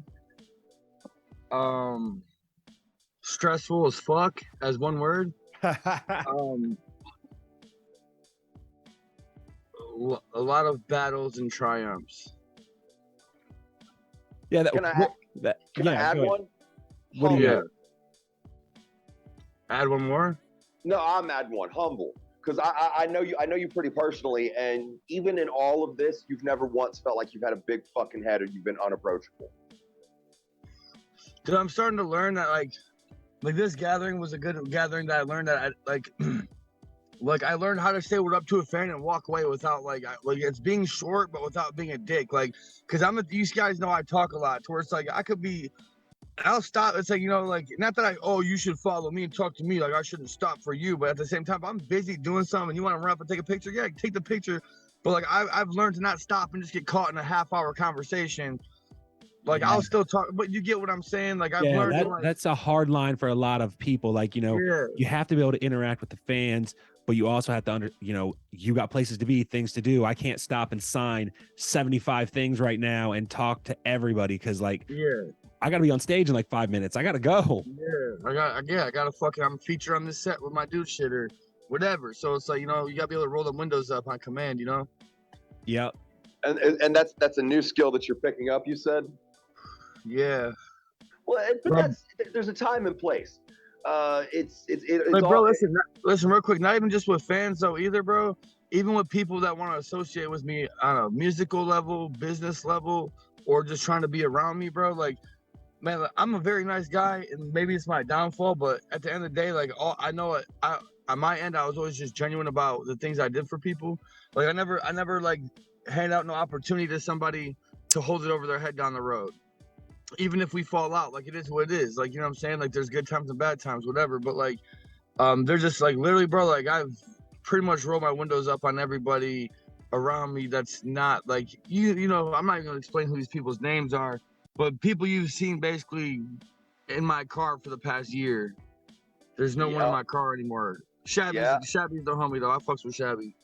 Speaker 3: stressful as fuck as one word. Um, a lot of battles and triumphs.
Speaker 2: Yeah,
Speaker 1: Can I add
Speaker 2: go ahead.
Speaker 1: one?
Speaker 2: What do you
Speaker 3: Yeah.
Speaker 2: got?
Speaker 3: Add one more.
Speaker 1: No, I'm adding one. Humble, because I know you. I know you pretty personally, and even in all of this, you've never once felt like you've had a big fucking head or you've been unapproachable.
Speaker 3: Dude, I'm starting to learn that like this gathering was a good gathering that I learned that I like. Like I learned how to say what up to a fan and walk away without like it's being short but without being a dick. Like, cause these guys know I talk a lot. To where it's like I could be, I'll stop. It's like like not that you should follow me and talk to me. Like I shouldn't stop for you, but at the same time, if I'm busy doing something and you want to run up and take a picture, yeah, take the picture. But like I've learned to not stop and just get caught in a half-hour conversation. Like
Speaker 2: Yeah.
Speaker 3: I'll still talk, but you get what I'm saying. Like I've learned to, like,
Speaker 2: that's a hard line for a lot of people. Like,
Speaker 3: yeah.
Speaker 2: you have to be able to interact with the fans, but you also have to you got places to be, things to do. I can't stop and sign 75 things right now and talk to everybody because like I gotta be on stage in like 5 minutes. I gotta go.
Speaker 3: Yeah, I gotta fucking, I'm featured on this set with my dude shit or whatever. So it's like, you gotta be able to roll the windows up on command,
Speaker 2: Yep.
Speaker 1: And that's a new skill that you're picking up. You said.
Speaker 3: Yeah.
Speaker 1: Well, but there's a time and place. It's
Speaker 3: like, bro,
Speaker 1: all,
Speaker 3: listen real quick. Not even just with fans though either, bro. Even with people that want to associate with me on a musical level, business level, or just trying to be around me, bro. Like, man, I'm a very nice guy, and maybe it's my downfall, but at the end of the day, like, I know it. On my end, I was always just genuine about the things I did for people. Like, I never like hand out no opportunity to somebody to hold it over their head down the road. Even if we fall out, like, it is what it is. Like, you know what I'm saying? Like, there's good times and bad times, whatever. But like, they're just like literally, bro. Like, I've pretty much rolled my windows up on everybody around me. That's not like you know. I'm not even gonna explain who these people's names are, but people you've seen basically in my car for the past year. There's no one in my car anymore. Shabby's the homie though. I fucks with Shabby.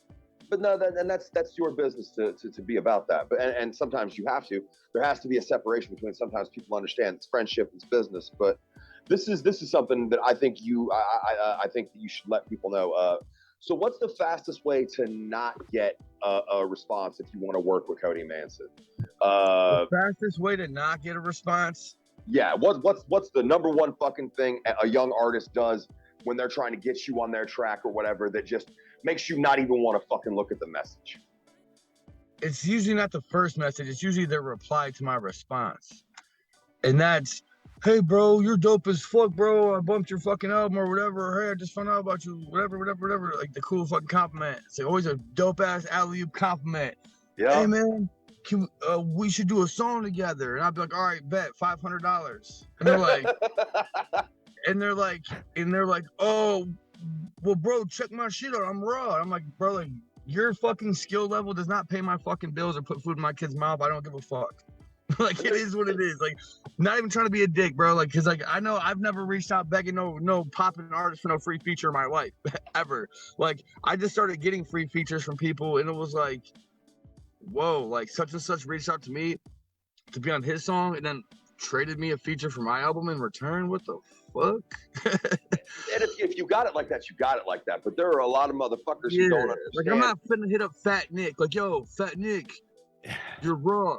Speaker 1: But no, that's your business to be about that. But and sometimes you have to. There has to be a separation between. Sometimes people understand it's friendship, it's business. But this is something that I think I think that you should let people know. So what's the fastest way to not get a response if you want to work with Cody Manson?
Speaker 3: The fastest way to not get a response?
Speaker 1: Yeah. What's the number one fucking thing a young artist does when they're trying to get you on their track or whatever that just makes you not even want to fucking look at the message?
Speaker 3: It's usually not the first message. It's usually their reply to my response. And that's, hey, bro, you're dope as fuck, bro. I bumped your fucking album or whatever. Hey, I just found out about you, whatever. Like the cool fucking compliment. It's like always a dope-ass alley-oop compliment.
Speaker 1: Yeah.
Speaker 3: Hey, man, we should do a song together. And I'd be like, all right, bet, $500. And they're like, and they're like, oh, well, bro, check my shit out. I'm raw. I'm like, bro, like, your fucking skill level does not pay my fucking bills or put food in my kid's mouth. I don't give a fuck. Like, it is what it is. Like, not even trying to be a dick, bro. Like, cause like I know I've never reached out begging no popping artist for no free feature in my life ever. Like, I just started getting free features from people, and it was like, whoa, like such and such reached out to me to be on his song, and then traded me a feature for my album in return. What the fuck?
Speaker 1: And if you got it like that, you got it like that. But there are a lot of motherfuckers who don't understand.
Speaker 3: Like, I'm not finna hit up Fat Nick. Like, yo, Fat Nick, you're raw.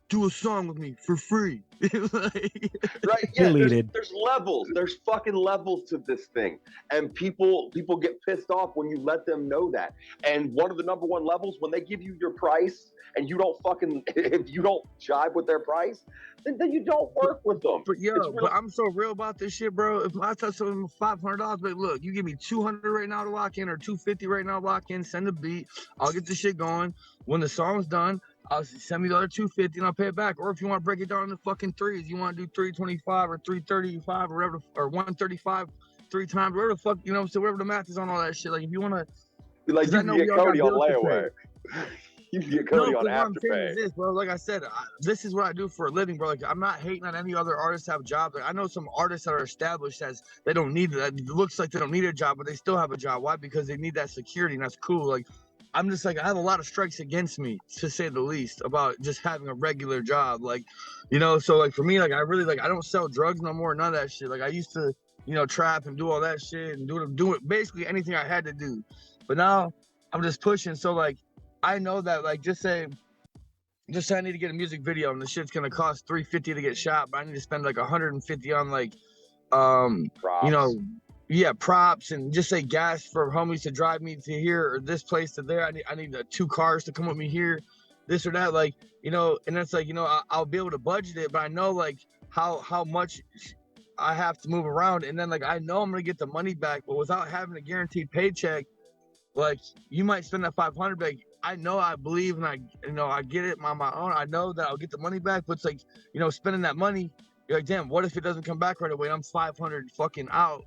Speaker 3: Do a song with me for free. Like,
Speaker 1: right? Yeah. There's levels. There's fucking levels to this thing, and people get pissed off when you let them know that. And one of the number one levels, when they give you your price and you don't fucking, if you don't jive with their price, then you don't work with them.
Speaker 3: But but I'm so real about this shit, bro. If I tell someone $500, but look, you give me $200 right now to lock in, or $250 right now to lock in. Send a beat. I'll get the shit going. When the song's done, I'll send me the other $250 and I'll pay it back. Or if you want to break it down into fucking threes, you want to do 325 or 335 or whatever, or 135 3 times, whatever the fuck, so whatever the math is on all that shit. Like, if you want to,
Speaker 1: like, you can get Cody on layaway. You can get Cody on Afterpay.
Speaker 3: This, bro. Like I said, this is what I do for a living, bro. Like, I'm not hating on any other artists have jobs. Like, I know some artists that are established as they don't need it. It looks like they don't need a job, but they still have a job. Why? Because they need that security, and that's cool. Like, I'm just like, I have a lot of strikes against me, to say the least, about just having a regular job. Like, so like for me, like I really, like, I don't sell drugs no more, none of that shit. Like, I used to trap and do all that shit and do it basically anything I had to do. But now I'm just pushing. So like, I know that like, just say I need to get a music video and the shit's gonna cost $350 to get shot, but I need to spend like $150 on like,
Speaker 1: Props.
Speaker 3: Yeah, props, and just say gas for homies to drive me to here or this place to there. I need 2 cars to come with me here, this or that. Like, and it's like, I'll be able to budget it, but I know like how much I have to move around, and then like I know I'm gonna get the money back, but without having a guaranteed paycheck, like you might spend that 500, like I know, I believe, and I get it on my own. I know that I'll get the money back, but it's like, spending that money, you're like, damn, what if it doesn't come back right away? And I'm 500 fucking out.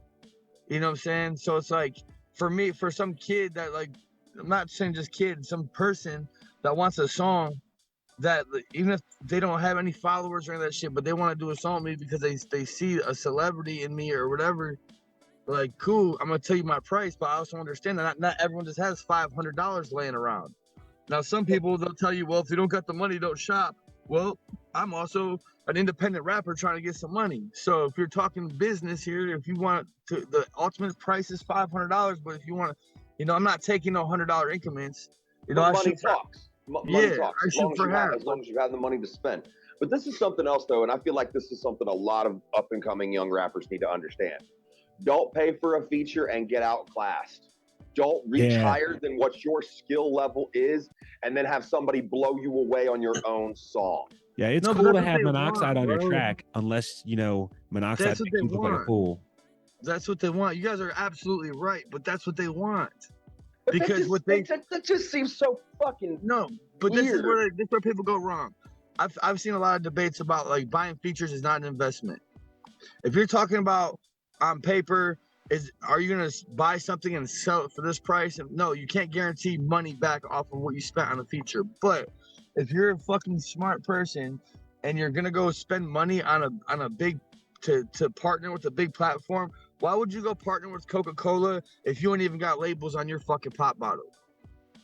Speaker 3: You know what I'm saying? So it's like, for me, for some kid that like, I'm not saying just kid, some person that wants a song that even if they don't have any followers or any of that shit, but they want to do a song with me because they see a celebrity in me or whatever, like, cool, I'm gonna tell you my price, but I also understand that not everyone just has $500 laying around. Now, some people, they'll tell you, well, if you don't got the money, don't shop. Well, I'm also an independent rapper trying to get some money. So if you're talking business here, if you want to, the ultimate price is $500. But if you want to, I'm not taking no $100 increments.
Speaker 1: But money talks. Money talks. As long as you have the money to spend. But this is something else, though, and I feel like this is something a lot of up-and-coming young rappers need to understand. Don't pay for a feature and get outclassed. Don't reach higher than what your skill level is, and then have somebody blow you away on your own song.
Speaker 2: Yeah, it's cool to have Monoxide on your track, unless Monoxide makes you look like a fool.
Speaker 3: That's what they want. You guys are absolutely right, but that's what they want.
Speaker 1: But because that just seems so fucking
Speaker 3: but
Speaker 1: weird.
Speaker 3: This is where people go wrong. I've seen a lot of debates about like buying features is not an investment. If you're talking about on paper, are you gonna buy something and sell it for this price? And no, you can't guarantee money back off of what you spent on a feature. But if you're a fucking smart person and you're gonna go spend money on a big to partner with a big platform, why would you go partner with Coca-Cola if you ain't even got labels on your fucking pop bottle?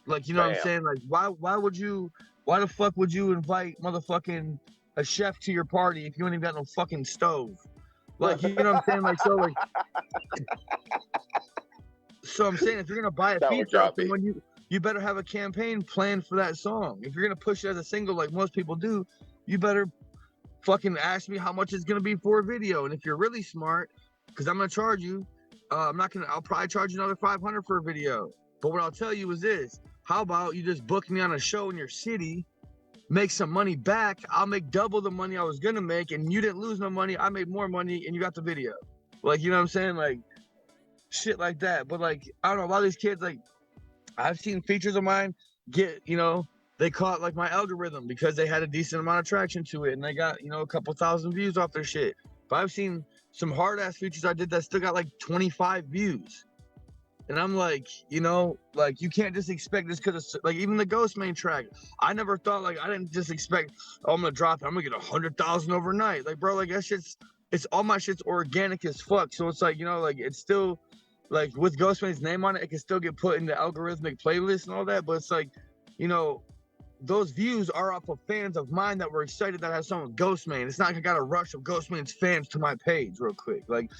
Speaker 3: Like, what I'm saying? Like, why the fuck would you invite motherfucking a chef to your party if you ain't even got no fucking stove? Like, you know what I'm saying? Like, so I'm saying, if you're gonna buy a feature, you better have a campaign plan for that song. If you're gonna push it as a single like most people do, you better fucking ask me how much it's gonna be for a video. And if you're really smart, because I'm gonna charge you, I'll probably charge you another $500 for a video. But what I'll tell you is this: how about you just book me on a show in your city? Make some money back. I'll make double the money I was gonna make, and you didn't lose no money. I made more money, and you got the video. Like, you know what I'm saying? Like, shit like that. But like, I don't know, a lot of these kids, like, I've seen features of mine get, they caught like my algorithm because they had a decent amount of traction to it, and they got, a couple thousand views off their shit. But I've seen some hard ass features I did that still got like 25 views. And I'm like, like, you can't just expect this, because it's like, even the Ghost main track, I never thought, like, I didn't just expect, I'm gonna drop it, I'm gonna get 100,000 overnight. Like, bro, like, that shit's, all my shit's organic as fuck. So it's like, like, it's still, like, with Ghostman's name on it, it can still get put in the algorithmic playlist and all that. But it's like, those views are off of fans of mine that were excited that I had someone with Ghostman. It's not like I got a rush of Ghostman's fans to my page real quick, like,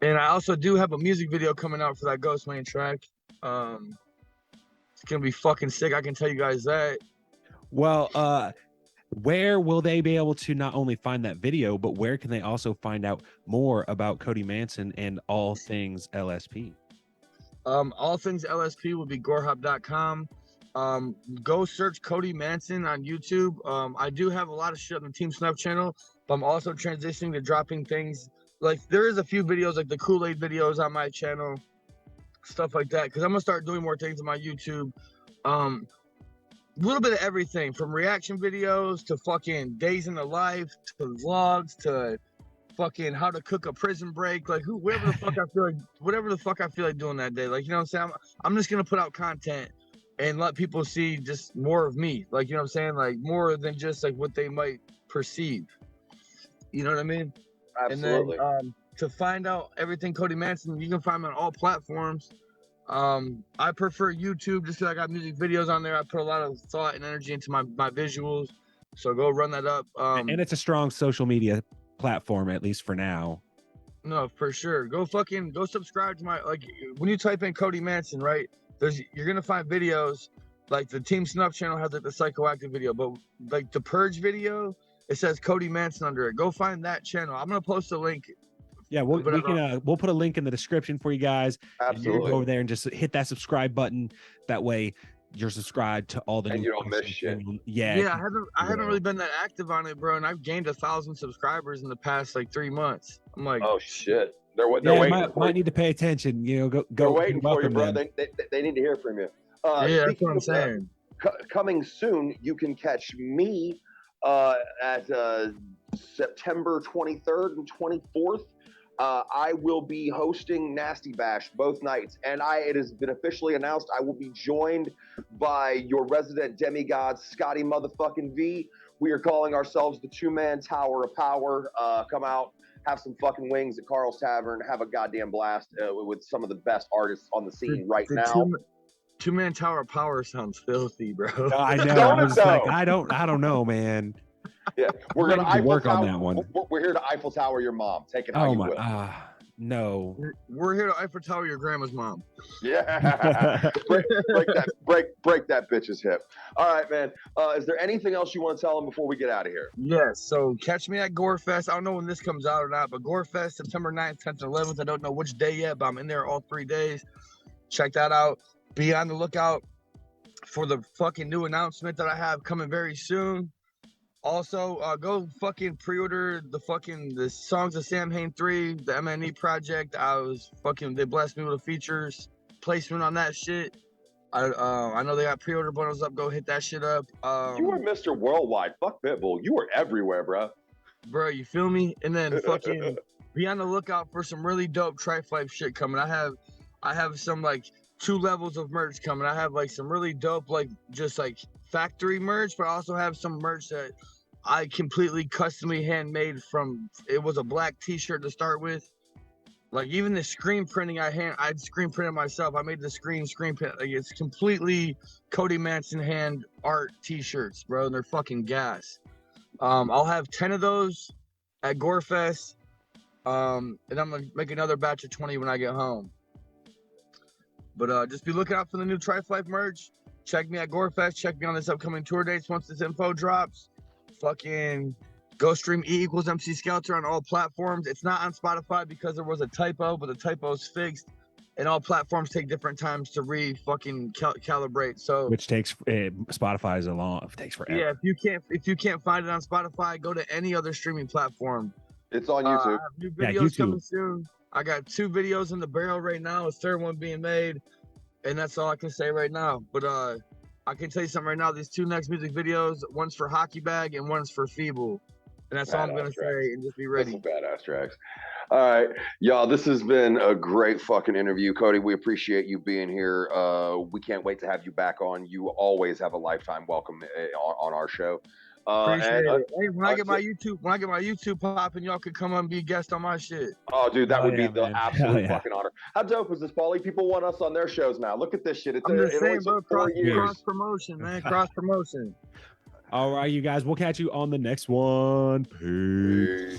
Speaker 3: And I also do have a music video coming out for that Ghostman track. It's gonna be fucking sick, I can tell you guys that.
Speaker 2: Well, where will they be able to not only find that video, but where can they also find out more about Cody Manson and all things LSP?
Speaker 3: All things LSP will be gorehop.com. Go search Cody Manson on YouTube. I do have a lot of shit on the Team Snuff channel, but I'm also transitioning to dropping things. Like, there is a few videos, like the Kool-Aid videos on my channel, stuff like that, because I'm gonna start doing more things on my YouTube. A little bit of everything, from reaction videos to fucking days in the life to vlogs to fucking how to cook a prison break, like whatever the fuck I feel like doing that day. Like, you know what I'm saying? I'm just gonna put out content and let people see just more of me. Like, you know what I'm saying? Like, more than just like what they might perceive. You know what I mean?
Speaker 1: Absolutely.
Speaker 3: And then to find out everything Cody Manson, you can find me on all platforms. I prefer YouTube just because I got music videos on there. I put a lot of thought and energy into my visuals. So go run that up.
Speaker 2: And it's a strong social media platform, at least for now.
Speaker 3: No, for sure. Go subscribe to my, like, when you type in Cody Manson, right? You're gonna find videos like the Team Snuff channel has like the psychoactive video, but like the Purge video, it says Cody Manson under it. Go find that channel. I'm gonna post a link.
Speaker 2: Yeah, we'll put a link in the description for you guys.
Speaker 1: Absolutely.
Speaker 2: And you go over there and just hit that subscribe button. That way you're subscribed to all the
Speaker 1: and
Speaker 2: new
Speaker 1: you don't miss shit.
Speaker 3: Yeah, I haven't really been that active on it, bro, and I've gained 1,000 subscribers in the past like 3 months. I'm like,
Speaker 1: oh shit, they're waiting.
Speaker 2: Might need to pay attention. You know,
Speaker 1: They're waiting for you, bro. They need to hear from you.
Speaker 3: Yeah, that's what I'm saying.
Speaker 1: Coming soon, you can catch me at September 23rd and 24th. I will be hosting Nasty Bash both nights, and it has been officially announced I will be joined by your resident demigod, Scotty motherfucking V. We are calling ourselves the Two-Man Tower of Power. Come out, have some fucking wings at Carl's Tavern, have a goddamn blast with some of the best artists on the scene right now.
Speaker 3: Two-Man Tower of Power sounds filthy, bro.
Speaker 2: I know. I don't know, man.
Speaker 1: Yeah, we're gonna Eiffel
Speaker 2: work
Speaker 1: Tower,
Speaker 2: on that one.
Speaker 1: We're here to Eiffel Tower your mom. Take it how you will.
Speaker 2: No.
Speaker 3: We're here to Eiffel Tower your grandma's mom.
Speaker 1: Yeah. break that bitch's hip. All right, man. Is there anything else you want to tell them before we get out of here?
Speaker 3: Yes. So catch me at Gorefest. I don't know when this comes out or not, but Gorefest, September 9th, 10th, and 11th. I don't know which day yet, but I'm in there all 3 days. Check that out. Be on the lookout for the fucking new announcement that I have coming very soon. Also, go fucking pre-order the Songs of Sam Hain 3, the MNE project. They blessed me with the features placement on that shit. I know they got pre-order bundles up. Go hit that shit up.
Speaker 1: You were Mr. Worldwide. Fuck Pitbull. You were everywhere, bro.
Speaker 3: Bro, you feel me? And then fucking be on the lookout for some really dope Tri-Life shit coming. I have some like 2 levels of merch coming. I have like some really dope like just like factory merch, but I also have some merch that I completely customly handmade from. It was a black t-shirt to start with. Like even the screen printing I'd screen printed myself. I made the screen print. Like it's completely Cody Manson hand art t-shirts, bro. And they're fucking gas. I'll have 10 of those at Gorefest. And I'm gonna make another batch of 20 when I get home. But just be looking out for the new Tri-Life merch. Check me at Gorefest. Check me on this upcoming tour dates once this info drops. Fucking go stream E=MC Skelter on all platforms. It's not on Spotify because there was a typo, but the typo's fixed. And all platforms take different times to calibrate. So
Speaker 2: which takes Spotify is it takes forever.
Speaker 3: Yeah, if you can't find it on Spotify, go to any other streaming platform.
Speaker 1: It's on YouTube.
Speaker 3: I have new videos coming soon. I got 2 videos in the barrel right now. A 3rd one being made, and that's all I can say right now. But I can tell you something right now. These 2 next music videos, one's for Hockey Bag and one's for Feeble. And that's all I'm going to say, and just be ready.
Speaker 1: That's some badass tracks. All right, y'all, this has been a great fucking interview. Cody, we appreciate you being here. We can't wait to have you back on. You always have a lifetime welcome on our show.
Speaker 3: Appreciate it. Hey, when I get my YouTube popping, y'all could come and be a guest on my shit.
Speaker 1: Oh, dude, that would be the
Speaker 2: man.
Speaker 1: absolute fucking honor. How dope is this, Paulie? People want us on their shows now. Look at this shit.
Speaker 3: I'm just saying, bro. Cross promotion, man. Cross promotion.
Speaker 2: All right, you guys. We'll catch you on the next one. Peace.